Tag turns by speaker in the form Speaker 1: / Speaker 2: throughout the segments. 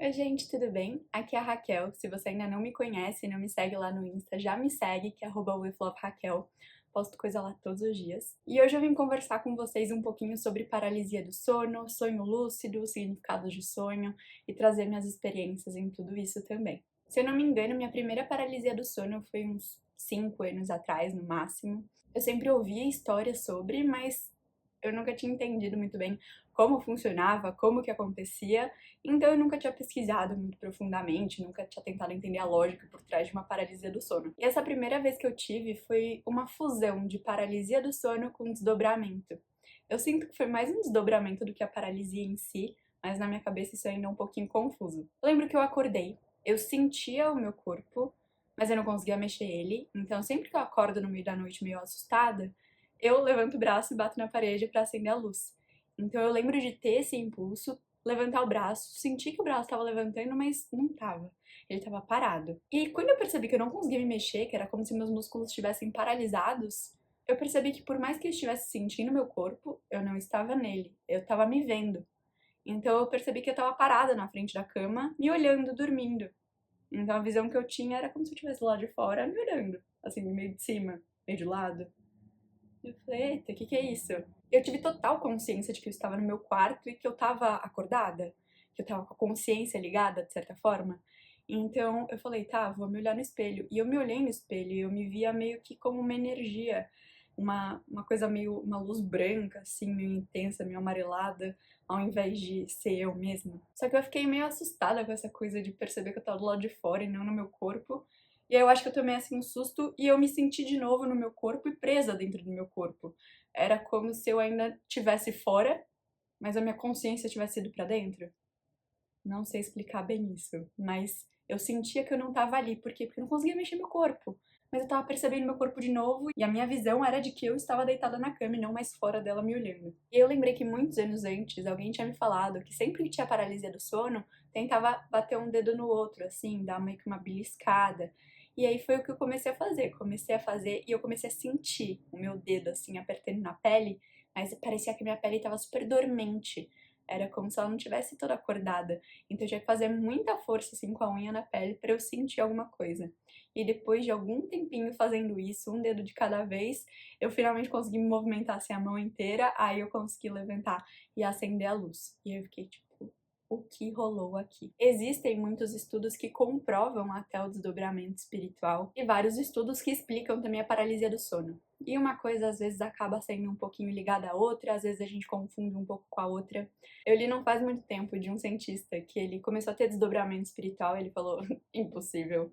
Speaker 1: Oi, gente, tudo bem? Aqui é a Raquel. Se você ainda não me conhece e não me segue lá no Insta, já me segue, que é @withloveraquel. Posto coisa lá todos os dias. E hoje eu vim conversar com vocês um pouquinho sobre paralisia do sono, sonho lúcido, significados de sonho e trazer minhas experiências em tudo isso também. Se eu não me engano, minha primeira paralisia do sono foi uns 5 anos atrás, no máximo. Eu sempre ouvia histórias sobre, mas eu nunca tinha entendido muito bem como funcionava, como que acontecia, então eu nunca tinha pesquisado muito profundamente, nunca tinha tentado entender a lógica por trás de uma paralisia do sono. E essa primeira vez que eu tive foi uma fusão de paralisia do sono com desdobramento. Eu sinto que foi mais um desdobramento do que a paralisia em si, mas na minha cabeça isso ainda é um pouquinho confuso. Eu lembro que eu acordei, eu sentia o meu corpo, mas eu não conseguia mexer ele, então sempre que eu acordo no meio da noite meio assustada, eu levanto o braço e bato na parede para acender a luz. Então eu lembro de ter esse impulso, levantar o braço, sentir que o braço estava levantando, mas não estava. Ele estava parado. E quando eu percebi que eu não conseguia me mexer, que era como se meus músculos estivessem paralisados, eu percebi que por mais que eu estivesse sentindo meu corpo, eu não estava nele. Eu estava me vendo. Então eu percebi que eu estava parada na frente da cama, me olhando, dormindo. Então a visão que eu tinha era como se eu estivesse lá de fora me olhando, assim, meio de cima, meio de lado. Eu falei, eita, o que é isso? Eu tive total consciência de que eu estava no meu quarto e que eu estava acordada, que eu estava com a consciência ligada, de certa forma. Então eu falei, tá, vou me olhar no espelho. E eu me olhei no espelho e eu me via meio que como uma energia, uma coisa meio, uma luz branca, assim, meio intensa, meio amarelada, ao invés de ser eu mesma. Só que eu fiquei meio assustada com essa coisa de perceber que eu estava do lado de fora e não no meu corpo. E aí eu acho que eu tomei assim um susto e eu me senti de novo no meu corpo e presa dentro do meu corpo. Era como se eu ainda estivesse fora, mas a minha consciência tivesse ido pra dentro. Não sei explicar bem isso, mas eu sentia que eu não estava ali. Por quê? Porque eu não conseguia mexer meu corpo. Mas eu estava percebendo meu corpo de novo e a minha visão era de que eu estava deitada na cama e não mais fora dela me olhando. E eu lembrei que muitos anos antes alguém tinha me falado que sempre que tinha paralisia do sono, tentava bater um dedo no outro, assim, dar meio que uma beliscada. E aí foi o que eu comecei a fazer. Comecei a fazer e eu comecei a sentir o meu dedo, assim, apertando na pele, mas parecia que minha pele estava super dormente. Era como se ela não tivesse toda acordada. Então eu tinha que fazer muita força assim com a unha na pele para eu sentir alguma coisa. E depois de algum tempinho fazendo isso, um dedo de cada vez, eu finalmente consegui me movimentar assim a mão inteira, aí eu consegui levantar e acender a luz. E eu fiquei tipo, o que rolou aqui? Existem muitos estudos que comprovam até o desdobramento espiritual e vários estudos que explicam também a paralisia do sono. E uma coisa às vezes acaba sendo um pouquinho ligada à outra, às vezes a gente confunde um pouco com a outra. Eu li não faz muito tempo de um cientista que ele começou a ter desdobramento espiritual, ele falou, impossível.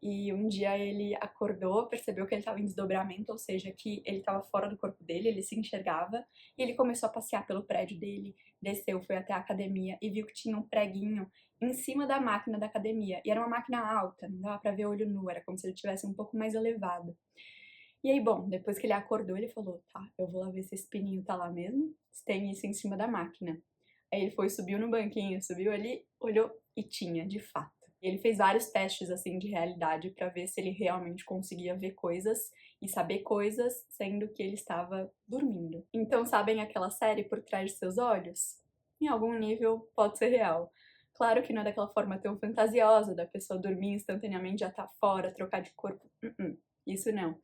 Speaker 1: E um dia ele acordou, percebeu que ele estava em desdobramento, ou seja, que ele estava fora do corpo dele, ele se enxergava, e ele começou a passear pelo prédio dele, desceu, foi até a academia e viu que tinha um preguinho em cima da máquina da academia. E era uma máquina alta, não dava pra ver olho nu, era como se ele estivesse um pouco mais elevado. E aí, bom, depois que ele acordou, ele falou, tá, eu vou lá ver se esse pininho tá lá mesmo, se tem isso em cima da máquina. Aí ele foi, subiu no banquinho, subiu ali, olhou e tinha, de fato. E ele fez vários testes assim de realidade para ver se ele realmente conseguia ver coisas e saber coisas, sendo que ele estava dormindo. Então, sabem aquela série Por Trás de Seus Olhos? Em algum nível pode ser real. Claro que não é daquela forma tão fantasiosa da pessoa dormir instantaneamente já tá fora, trocar de corpo. Isso não.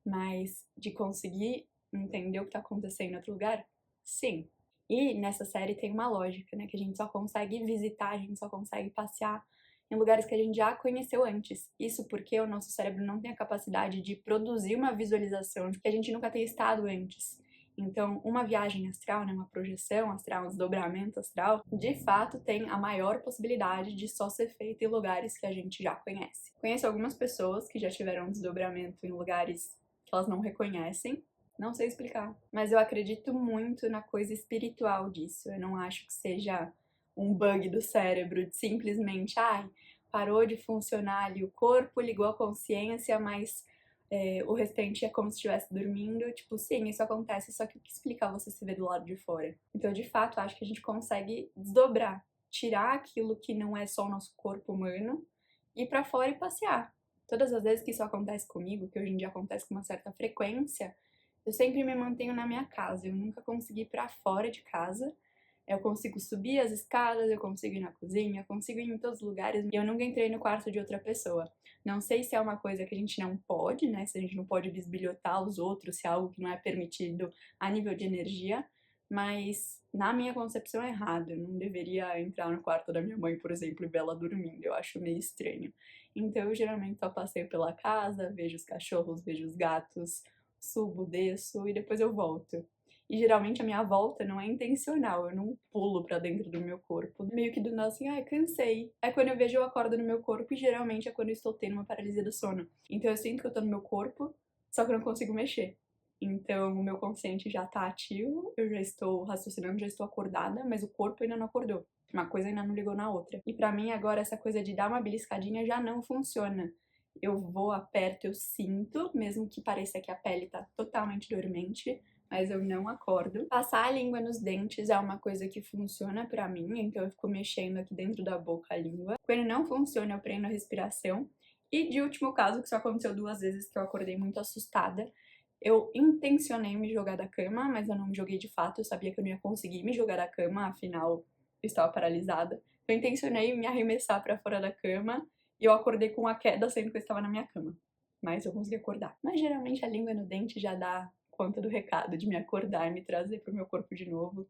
Speaker 1: Mas de conseguir entender o que tá acontecendo em outro lugar? Sim. E nessa série tem uma lógica, né? Que a gente só consegue visitar, a gente só consegue passear em lugares que a gente já conheceu antes. Isso porque o nosso cérebro não tem a capacidade de produzir uma visualização de que a gente nunca tenha estado antes. Então, uma viagem astral, né, uma projeção astral, um desdobramento astral, de fato tem a maior possibilidade de só ser feita em lugares que a gente já conhece. Conheço algumas pessoas que já tiveram desdobramento em lugares que elas não reconhecem, não sei explicar, mas eu acredito muito na coisa espiritual disso. Eu não acho que seja um bug do cérebro de simplesmente, ai, parou de funcionar ali o corpo, ligou a consciência, mas o restante é como se estivesse dormindo. Tipo, sim, isso acontece, só que o que explica você se ver do lado de fora? Então, de fato, acho que a gente consegue desdobrar, tirar aquilo que não é só o nosso corpo humano, ir pra fora e passear. Todas as vezes que isso acontece comigo, que hoje em dia acontece com uma certa frequência, eu sempre me mantenho na minha casa. Eu nunca consegui ir pra fora de casa. Eu consigo subir as escadas, eu consigo ir na cozinha, eu consigo ir em todos os lugares e eu nunca entrei no quarto de outra pessoa. Não sei se é uma coisa que a gente não pode, né? Se a gente não pode bisbilhotar os outros, se é algo que não é permitido a nível de energia, mas na minha concepção é errado. Eu não deveria entrar no quarto da minha mãe, por exemplo, e ver ela dormindo. Eu acho meio estranho. Então eu geralmente só passeio pela casa, vejo os cachorros, vejo os gatos, subo, desço e depois eu volto. E geralmente a minha volta não é intencional, eu não pulo pra dentro do meu corpo. Meio que do nada assim, ai, cansei. Aí quando eu vejo eu acordo no meu corpo e geralmente é quando eu estou tendo uma paralisia do sono. Então eu sinto que eu tô no meu corpo, só que eu não consigo mexer. Então o meu consciente já tá ativo, eu já estou raciocinando, já estou acordada, mas o corpo ainda não acordou. Uma coisa ainda não ligou na outra. E pra mim agora essa coisa de dar uma beliscadinha já não funciona. Eu vou, aperto, eu sinto, mesmo que pareça que a pele tá totalmente dormente, mas eu não acordo. Passar a língua nos dentes é uma coisa que funciona pra mim, então eu fico mexendo aqui dentro da boca a língua. Quando não funciona, eu prendo a respiração. E de último caso, que só aconteceu 2 vezes, que eu acordei muito assustada, eu intencionei me jogar da cama, mas eu não me joguei de fato, eu sabia que eu não ia conseguir me jogar da cama, afinal eu estava paralisada. Eu intencionei me arremessar pra fora da cama e eu acordei com a queda, sendo que eu estava na minha cama. Mas eu consegui acordar. Mas geralmente a língua no dente já dá conta do recado de me acordar e me trazer pro meu corpo de novo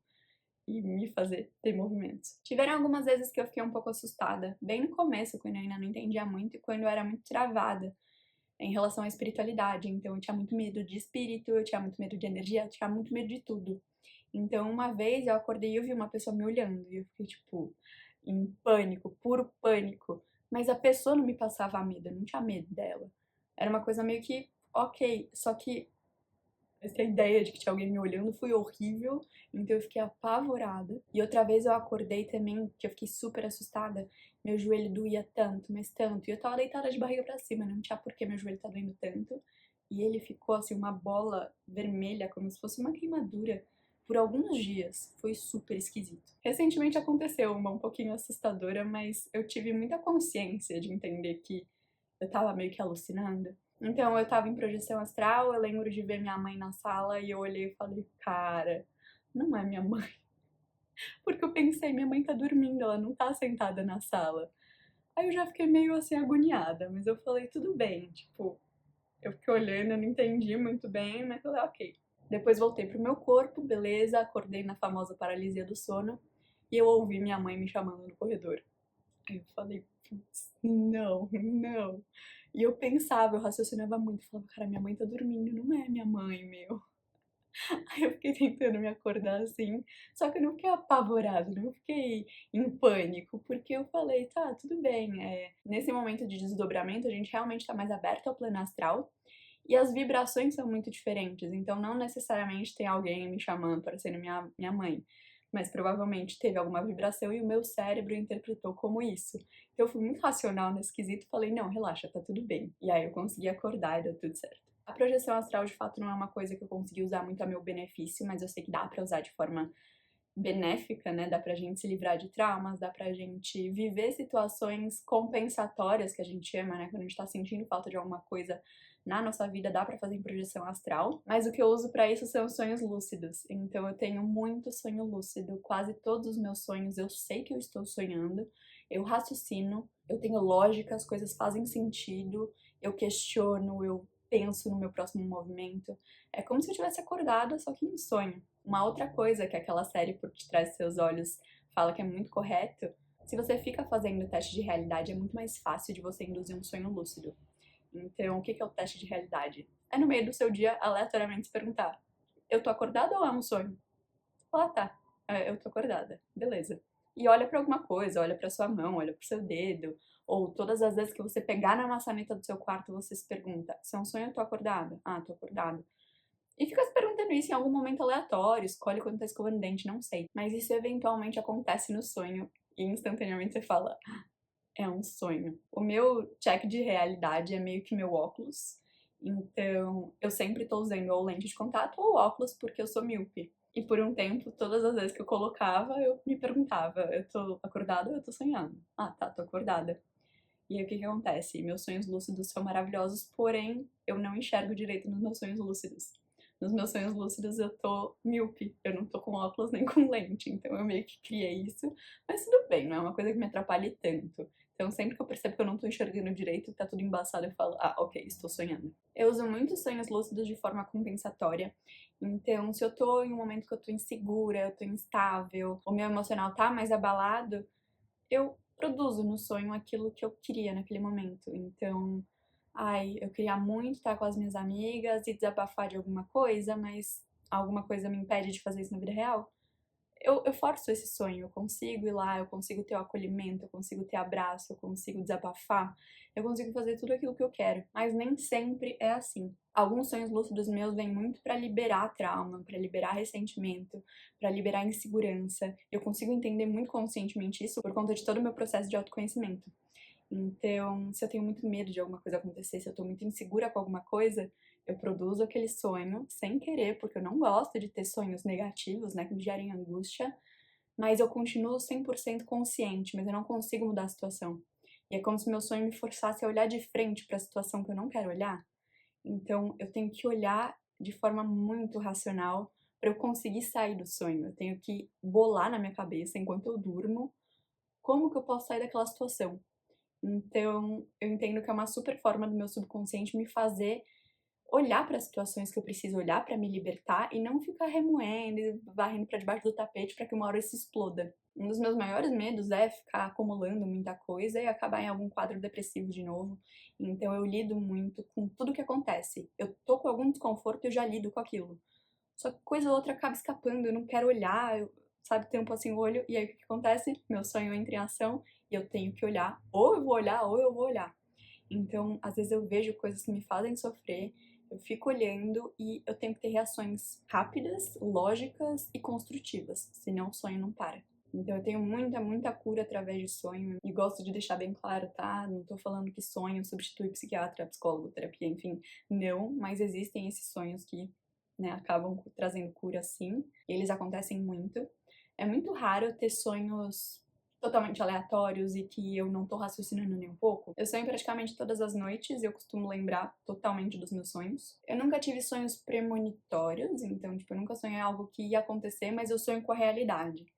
Speaker 1: e me fazer ter movimentos. Tiveram algumas vezes que eu fiquei um pouco assustada, bem no começo, quando eu ainda não entendia muito e quando eu era muito travada em relação à espiritualidade. Então eu tinha muito medo de espírito, eu tinha muito medo de energia, eu tinha muito medo de tudo. Então uma vez eu acordei e eu vi uma pessoa me olhando e eu fiquei tipo em pânico, puro pânico. Mas a pessoa não me passava medo, eu não tinha medo dela. Era uma coisa meio que ok, só que essa ideia de que tinha alguém me olhando foi horrível, então eu fiquei apavorada. E outra vez eu acordei também, que eu fiquei super assustada. Meu joelho doía tanto, mas tanto. E eu tava deitada de barriga pra cima, não tinha por que meu joelho tá doendo tanto. E ele ficou assim, uma bola vermelha, como se fosse uma queimadura, por alguns dias. Foi super esquisito. Recentemente aconteceu uma um pouquinho assustadora, mas eu tive muita consciência de entender que eu tava meio que alucinando. Então, eu tava em projeção astral, eu lembro de ver minha mãe na sala e eu olhei e falei, cara, não é minha mãe. Porque eu pensei, minha mãe tá dormindo, ela não tá sentada na sala. Aí eu já fiquei meio assim agoniada, mas eu falei, tudo bem, tipo, eu fiquei olhando, eu não entendi muito bem, mas falei, ok. Depois voltei pro meu corpo, beleza, acordei na famosa paralisia do sono e eu ouvi minha mãe me chamando no corredor. Aí eu falei, putz, não, não. E eu pensava, eu raciocinava muito, falava, cara, minha mãe tá dormindo, não é minha mãe, meu. Aí eu fiquei tentando me acordar assim, só que eu não fiquei apavorada, não fiquei em pânico, porque eu falei, tá, tudo bem. Nesse momento de desdobramento, a gente realmente tá mais aberto ao plano astral e as vibrações são muito diferentes, então não necessariamente tem alguém me chamando, parecendo minha mãe. Mas provavelmente teve alguma vibração e o meu cérebro interpretou como isso. Então eu fui muito racional nesse quesito e falei, não, relaxa, tá tudo bem. E aí eu consegui acordar e deu tudo certo. A projeção astral, de fato, não é uma coisa que eu consegui usar muito a meu benefício, mas eu sei que dá pra usar de forma benéfica, né? Dá pra gente se livrar de traumas, dá pra gente viver situações compensatórias, que a gente chama, né? Quando a gente tá sentindo falta de alguma coisa na nossa vida, dá pra fazer em projeção astral. Mas o que eu uso pra isso são sonhos lúcidos. Então eu tenho muito sonho lúcido, quase todos os meus sonhos eu sei que eu estou sonhando, eu raciocino, eu tenho lógica, as coisas fazem sentido, eu questiono, eu penso no meu próximo movimento. É como se eu tivesse acordado, só que em sonho. Uma outra coisa que aquela série Por Detrás dos Seus Olhos fala que é muito correto, se você fica fazendo teste de realidade, é muito mais fácil de você induzir um sonho lúcido. Então, o que é o teste de realidade? É no meio do seu dia, aleatoriamente, se perguntar: eu tô acordada ou é um sonho? Ah, tá. Eu tô acordada. Beleza. E olha pra alguma coisa, olha pra sua mão, olha pro seu dedo, ou todas as vezes que você pegar na maçaneta do seu quarto, você se pergunta: se é um sonho, eu tô acordada? Ah, tô acordada. E fica se perguntando isso em algum momento aleatório, escolhe quando tá escovando dente, não sei. Mas isso eventualmente acontece no sonho e instantaneamente você fala, é um sonho. O meu check de realidade é meio que meu óculos, então eu sempre tô usando ou lente de contato ou óculos porque eu sou míope. E por um tempo, todas as vezes que eu colocava, eu me perguntava, eu tô acordada ou eu tô sonhando? Ah, tá, tô acordada. E aí o que que acontece? Meus sonhos lúcidos são maravilhosos, porém eu não enxergo direito nos meus sonhos lúcidos. Nos meus sonhos lúcidos eu tô míope, eu não tô com óculos nem com lente, então eu meio que criei isso, mas tudo bem, não é uma coisa que me atrapalhe tanto. Então sempre que eu percebo que eu não tô enxergando direito, tá tudo embaçado, eu falo, ah, ok, estou sonhando. Eu uso muito sonhos lúcidos de forma compensatória, então se eu tô em um momento que eu tô insegura, eu tô instável, o meu emocional tá mais abalado, eu produzo no sonho aquilo que eu queria naquele momento. Então, ai, eu queria muito estar com as minhas amigas e desabafar de alguma coisa, mas alguma coisa me impede de fazer isso na vida real. Eu forço esse sonho, eu consigo ir lá, eu consigo ter o acolhimento, eu consigo ter abraço, eu consigo desabafar, eu consigo fazer tudo aquilo que eu quero, mas nem sempre é assim. Alguns sonhos lúcidos meus vêm muito pra liberar trauma, pra liberar ressentimento, pra liberar insegurança. Eu consigo entender muito conscientemente isso por conta de todo o meu processo de autoconhecimento. Então, se eu tenho muito medo de alguma coisa acontecer, se eu tô muito insegura com alguma coisa, eu produzo aquele sonho sem querer, porque eu não gosto de ter sonhos negativos, né, que me gerem angústia, mas eu continuo 100% consciente, mas eu não consigo mudar a situação. E é como se meu sonho me forçasse a olhar de frente para a situação que eu não quero olhar. Então, eu tenho que olhar de forma muito racional para eu conseguir sair do sonho. Eu tenho que bolar na minha cabeça, enquanto eu durmo, como que eu posso sair daquela situação. Então, eu entendo que é uma super forma do meu subconsciente me fazer olhar para as situações que eu preciso olhar para me libertar e não ficar remoendo e varrendo para debaixo do tapete para que uma hora isso exploda. Um dos meus maiores medos é ficar acumulando muita coisa e acabar em algum quadro depressivo de novo. Então eu lido muito com tudo que acontece. Eu tô com algum desconforto e eu já lido com aquilo. Só que coisa ou outra acaba escapando, eu não quero olhar, eu, sabe, tempo assim o olho, e aí o que acontece? Meu sonho entra em ação e eu tenho que olhar, ou eu vou olhar, ou eu vou olhar. Então, às vezes eu vejo coisas que me fazem sofrer, eu fico olhando e eu tenho que ter reações rápidas, lógicas e construtivas, senão o sonho não para. Então eu tenho muita cura através de sonho e gosto de deixar bem claro, tá? Não tô falando que sonho substitui psiquiatra, psicólogo, terapia, enfim, não, mas existem esses sonhos que, né, acabam trazendo cura sim, eles acontecem muito. É muito raro ter sonhos totalmente aleatórios e que eu não tô raciocinando nem um pouco. Eu sonho praticamente todas as noites e eu costumo lembrar totalmente dos meus sonhos. Eu nunca tive sonhos premonitórios, então, tipo, eu nunca sonhei algo que ia acontecer, mas eu sonho com a realidade.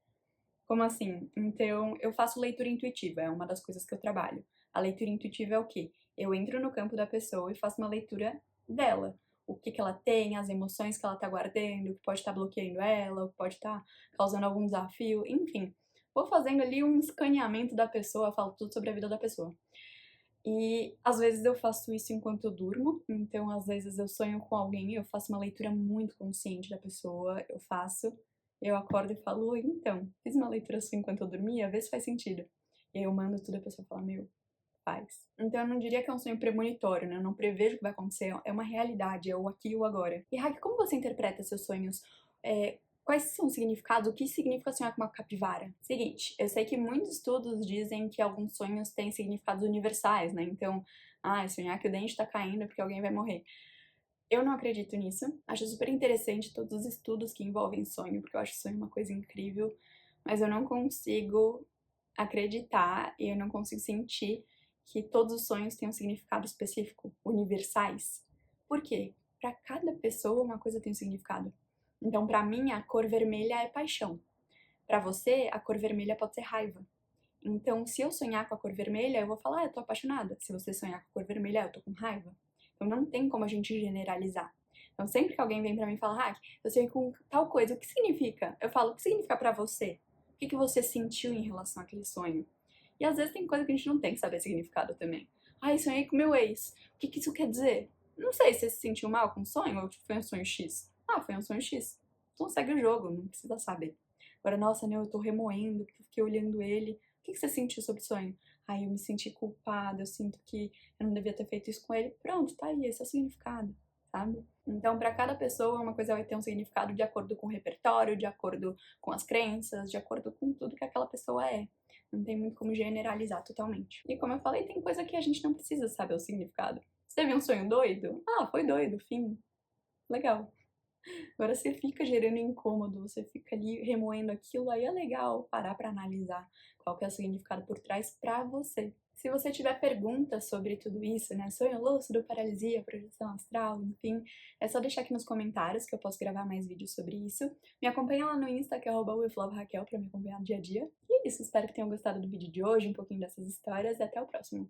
Speaker 1: Como assim? Então, eu faço leitura intuitiva, é uma das coisas que eu trabalho. A leitura intuitiva é o quê? Eu entro no campo da pessoa e faço uma leitura dela. O que que ela tem, as emoções que ela tá guardando, o que pode estar bloqueando ela, o que pode estar causando algum desafio, enfim. Vou fazendo ali um escaneamento da pessoa, falo tudo sobre a vida da pessoa. E às vezes eu faço isso enquanto eu durmo, então às vezes eu sonho com alguém e eu faço uma leitura muito consciente da pessoa, eu acordo e falo, oi, então, fiz uma leitura sua enquanto eu dormia, vê se faz sentido. E aí eu mando tudo, a pessoa fala, meu, faz. Então eu não diria que é um sonho premonitório, né? Eu não prevejo o que vai acontecer, é uma realidade, é o aqui e o agora. E Hack, como você interpreta seus sonhos? Quais são os significados? O que significa sonhar com uma capivara? Seguinte, eu sei que muitos estudos dizem que alguns sonhos têm significados universais, né? Então, sonhar que o dente tá caindo porque alguém vai morrer. Eu não acredito nisso. Acho super interessante todos os estudos que envolvem sonho, porque eu acho sonho uma coisa incrível, mas eu não consigo acreditar e eu não consigo sentir que todos os sonhos têm um significado específico, universais. Por quê? Para cada pessoa uma coisa tem um significado. Então, para mim, a cor vermelha é paixão. Para você, a cor vermelha pode ser raiva. Então, se eu sonhar com a cor vermelha, eu vou falar, eu tô apaixonada. Se você sonhar com a cor vermelha, eu tô com raiva. Então, não tem como a gente generalizar. Então, sempre que alguém vem pra mim e fala, eu sonhei com tal coisa, o que significa? Eu falo, o que significa pra você? O que você sentiu em relação àquele sonho? E às vezes tem coisa que a gente não tem que saber significado também. Sonhei com meu ex. O que isso quer dizer? Não sei se você se sentiu mal com o sonho ou foi um sonho X. Foi um sonho X. Então segue o jogo, não precisa saber. Agora, nossa, né, eu tô remoendo, porque eu fiquei olhando ele. O que você sentiu sobre o sonho? Eu me senti culpada, eu sinto que eu não devia ter feito isso com ele. Pronto, tá aí, esse é o significado, sabe? Então, para cada pessoa, uma coisa vai ter um significado de acordo com o repertório, de acordo com as crenças, de acordo com tudo que aquela pessoa é. Não tem muito como generalizar totalmente. E como eu falei, tem coisa que a gente não precisa saber o significado. Você teve um sonho doido? Foi doido, fim. Legal. Agora você fica gerando incômodo, você fica ali remoendo aquilo, aí é legal parar pra analisar qual que é o significado por trás pra você. Se você tiver perguntas sobre tudo isso, né, sonho lúcido, paralisia, projeção astral, enfim, é só deixar aqui nos comentários que eu posso gravar mais vídeos sobre isso. Me acompanha lá no Insta, que é @withloveraquel, pra me acompanhar no dia a dia. E é isso, espero que tenham gostado do vídeo de hoje, um pouquinho dessas histórias, e até o próximo.